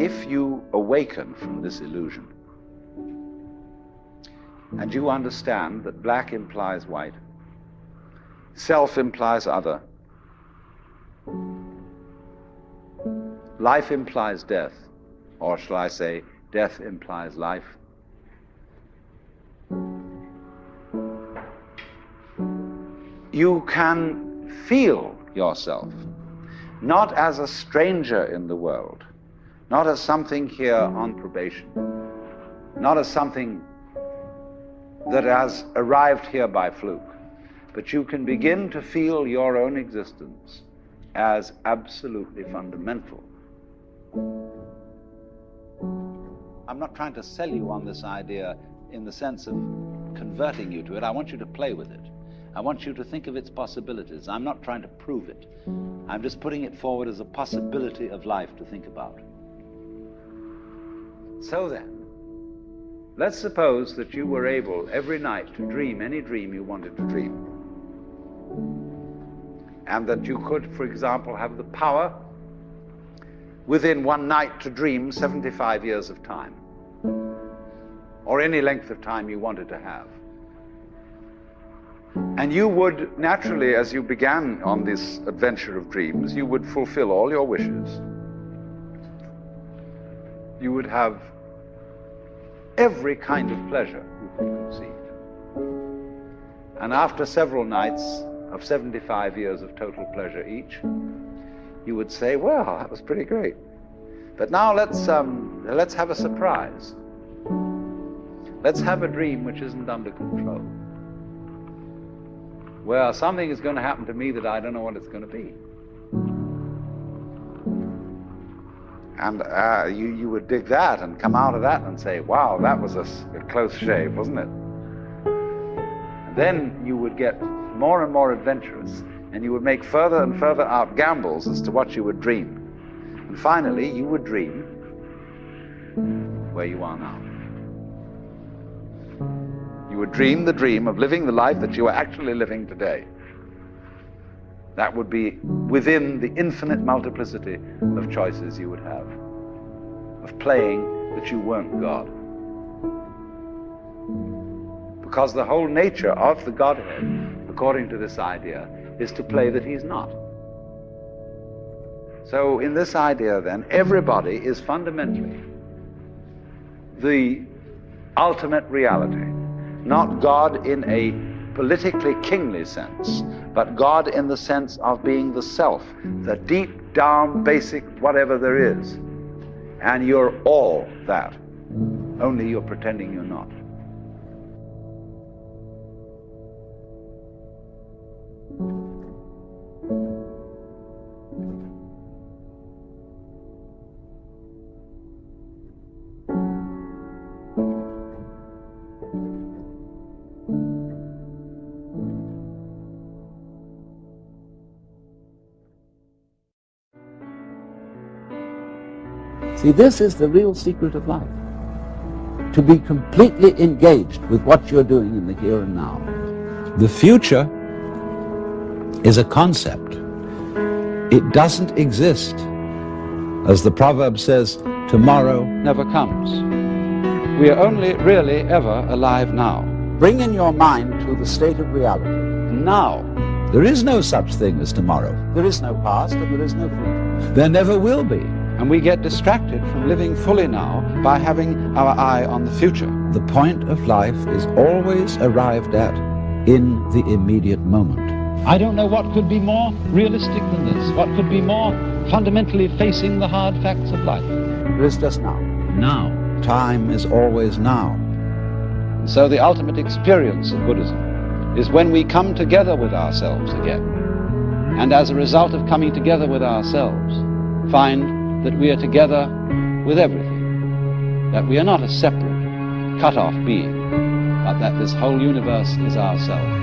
if you awaken from this illusion, and you understand that black implies white, self implies other, life implies death, or shall I say, death implies life, you can feel yourself not as a stranger in the world, not as something here on probation, not as something that has arrived here by fluke, but you can begin to feel your own existence as absolutely fundamental. I'm not trying to sell you on this idea in the sense of converting you to it. I want you to play with it. I want you to think of its possibilities. I'm not trying to prove it. I'm just putting it forward as a possibility of life to think about. So then, let's suppose that you were able every night to dream any dream you wanted to dream. And that you could, for example, have the power within one night to dream 75 years of time, or any length of time you wanted to have. And you would naturally, as you began on this adventure of dreams, you would fulfill all your wishes. You would have every kind of pleasure you could conceive. And after several nights of 75 years of total pleasure each, you would say, well, that was pretty great. But now let's have a surprise. Let's have a dream which isn't under control. Well, something is going to happen to me that I don't know what it's going to be. And you would dig that and come out of that and say, wow, that was a close shave, wasn't it? And then you would get more and more adventurous, and you would make further and further out gambles as to what you would dream. And finally, you would dream where you are now. You would dream the dream of living the life that you are actually living today. That would be within the infinite multiplicity of choices you would have, of playing that you weren't God. Because the whole nature of the Godhead, according to this idea, is to play that he's not. So in this idea then, everybody is fundamentally the ultimate reality. Not God in a politically kingly sense, but God in the sense of being the self, the deep down basic whatever there is. And you're all that, only you're pretending you're not. See, this is the real secret of life. To be completely engaged with what you're doing in the here and now. The future is a concept. It doesn't exist. As the proverb says, tomorrow never comes. We are only really ever alive now. Bring in your mind to the state of reality. Now. There is no such thing as tomorrow. There is no past and there is no future. There never will be. And we get distracted from living fully now by having our eye on the future. The point of life is always arrived at in the immediate moment. I don't know what could be more realistic than this, what could be more fundamentally facing the hard facts of life. There is just now. Now. Time is always now. And so the ultimate experience of Buddhism is when we come together with ourselves again. And as a result of coming together with ourselves, find that we are together with everything, that we are not a separate, cut-off being, but that this whole universe is ourself.